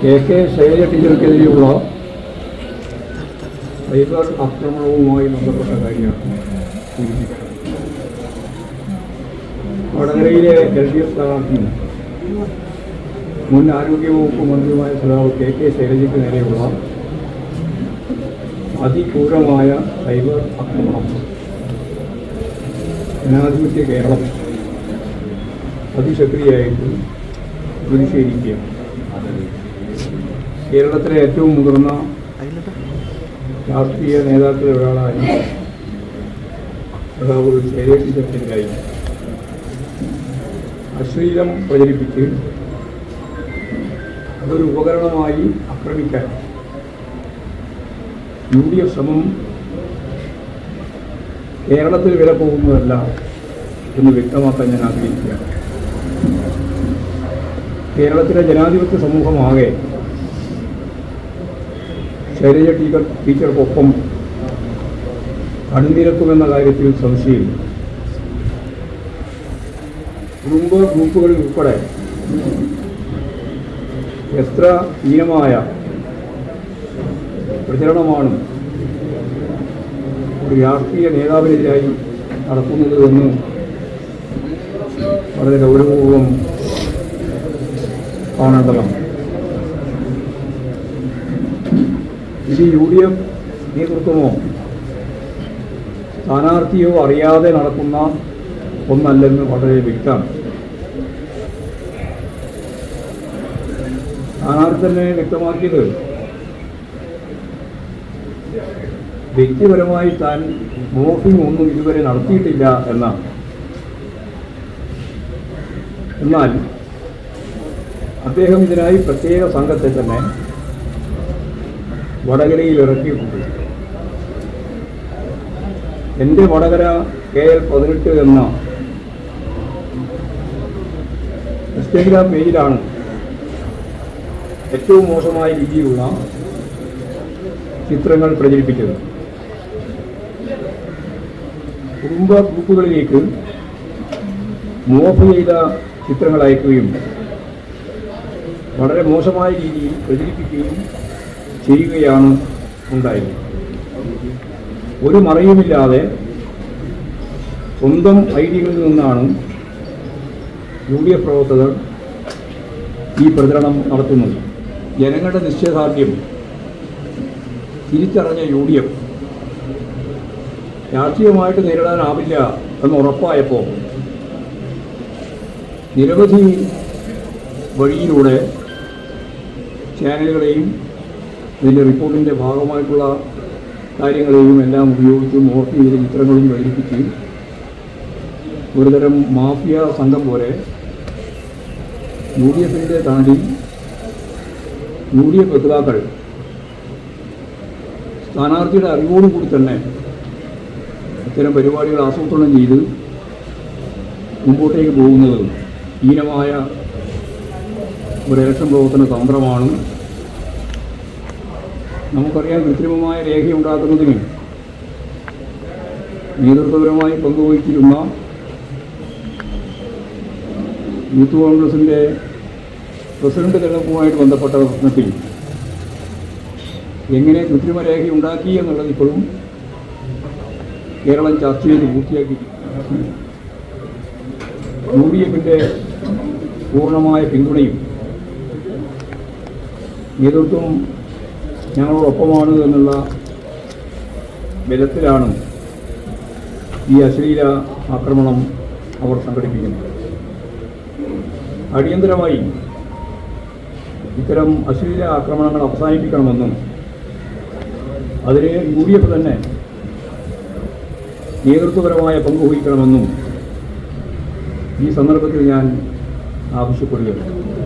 K Shailaja ടീച്ചർക്കെതിരെയുള്ള cyber ആക്രമണവുമായി ബന്ധപ്പെട്ട കാര്യമാണ് സൂചിപ്പിക്കുന്നത്. വടകരയിലെ LDF സ്ഥാനാർത്ഥിയും മുൻ ആരോഗ്യവകുപ്പ് മന്ത്രിയുമായ സഖാവ് കെ ശൈലജയ്ക്ക് നേരെയുള്ള അതിക്രൂരമായ സൈബർ ആക്രമണം ജനാധിപത്യ കേരളം അതിശക്തിയായിട്ട് പ്രതിഷേധിക്കുകയാണ്. കേരളത്തിലെ ഏറ്റവും മുതിർന്ന രാഷ്ട്രീയ നേതാക്കളിൽ ഒരാളായ സഖാവ് ശൈലജ ടീച്ചർക്കെതിരായി അശ്ലീലം പ്രചരിപ്പിച്ച് അതൊരു ഉപകരണമായി ആക്രമിക്കാൻ UDF ശ്രമം കേരളത്തിൽ വില പോകുന്നതല്ല എന്ന് വ്യക്തമാക്കാൻ ഞാൻ ആഗ്രഹിക്കുകയാണ്. കേരളത്തിലെ ജനാധിപത്യ സമൂഹമാകെ ശൈലജ ടീച്ചർക്കൊപ്പം അണിനിരക്കുമെന്ന കാര്യത്തിൽ സംശയമില്ല. കുടുംബ ഗ്രൂപ്പുകളിൽ ഉൾപ്പെടെ എത്ര ഹീനമായ പ്രചരണമാണ് ഒരു രാഷ്ട്രീയ നേതാവിനെതിരായി നടത്തുന്നത് എന്ന് വളരെ ഗൗരവപൂർവം കാണേണ്ടതാണ്. ഇത് UDF നേതൃത്വമോ സ്ഥാനാർത്ഥിയോ അറിയാതെ നടക്കുന്ന ഒന്നല്ലെന്ന് വളരെ വ്യക്തമാണ്. സ്ഥാനാർത്ഥി തന്നെ വ്യക്തമാക്കിയത് വ്യക്തിപരമായി താൻ മോർഫിംഗ് ഒന്നും ഇതുവരെ നടത്തിയിട്ടില്ല എന്നാണ്. എന്നാൽ അദ്ദേഹം ഇതിനായി പ്രത്യേക സംഘത്തെ തന്നെ വടകരയിൽ ഇറക്കിയിട്ടുണ്ട്. എൻ്റെ വടകര KL18 എന്ന ഇൻസ്റ്റഗ്രാം പേജിലാണ് ഏറ്റവും മോശമായ രീതിയിലുള്ള ചിത്രങ്ങൾ പ്രചരിപ്പിച്ചത്. കുടുംബ ഗ്രൂപ്പുകളിലേക്ക് മോർഫ് ചെയ്ത ചിത്രങ്ങൾ അയക്കുകയും വളരെ മോശമായ രീതിയിൽ പ്രചരിപ്പിക്കുകയും ചെയ്യുകയാണ് ഉണ്ടായത്. ഒരു മറയുമില്ലാതെ സ്വന്തം ഐഡിയകളിൽ നിന്നാണ് UDF പ്രവർത്തകർ ഈ പ്രചരണം നടത്തുന്നത്. ജനങ്ങളുടെ നിശ്ചയദാർഢ്യം തിരിച്ചറിഞ്ഞ UDF രാഷ്ട്രീയമായിട്ട് നേരിടാനാവില്ല എന്ന് ഉറപ്പായപ്പോൾ നിരവധി വഴിയിലൂടെ ചാനലുകളെയും ഇതിൻ്റെ റിപ്പോർട്ടിൻ്റെ ഭാഗമായിട്ടുള്ള കാര്യങ്ങളെയും എല്ലാം ഉപയോഗിച്ച് മോർഫ് ചെയ്ത ചിത്രങ്ങളും പ്രചരിപ്പിച്ച് ഒരുതരം മാഫിയ സംഘം പോലെ UDFിൻ്റെ താണ്ടി UDF നേതാക്കൾ സ്ഥാനാർത്ഥിയുടെ അറിവോടുകൂടി തന്നെ ഇത്തരം പരിപാടികൾ ആസൂത്രണം ചെയ്ത് മുമ്പോട്ടേക്ക് പോകുന്നത് ഹീനമായ ഒരു ഇലക്ഷൻ പ്രവർത്തന തന്ത്രമാണ്. നമുക്കറിയാം, കൃത്രിമമായ രേഖയുണ്ടാക്കുന്നതിന് നേതൃത്വപരമായി പങ്കുവഹിച്ചിരുന്ന യൂത്ത് കോൺഗ്രസിൻ്റെ പ്രസിഡന്റ് തെരഞ്ഞെടുപ്പുമായിട്ട് ബന്ധപ്പെട്ട പ്രശ്നത്തിൽ എങ്ങനെ കൃത്രിമ രേഖയുണ്ടാക്കി എന്നുള്ളത് ഇപ്പോഴും കേരളം ചർച്ച ചെയ്ത് പൂർത്തിയാക്കി. UDFിൻ്റെ പൂർണ്ണമായ പിന്തുണയും നേതൃത്വം ഞങ്ങളോടൊപ്പമാണ് എന്നുള്ള ബലത്തിലാണ് ഈ അശ്ലീല ആക്രമണം അവർ സംഘടിപ്പിക്കുന്നത്. അടിയന്തരമായി ഇത്തരം അശ്ലീല ആക്രമണങ്ങൾ അവസാനിപ്പിക്കണമെന്നും അതിന് UDF തന്നെ നേതൃത്വപരമായ പങ്കുവഹിക്കണമെന്നും ഈ സന്ദർഭത്തിൽ ഞാൻ ആവശ്യപ്പെടുകയാണ്.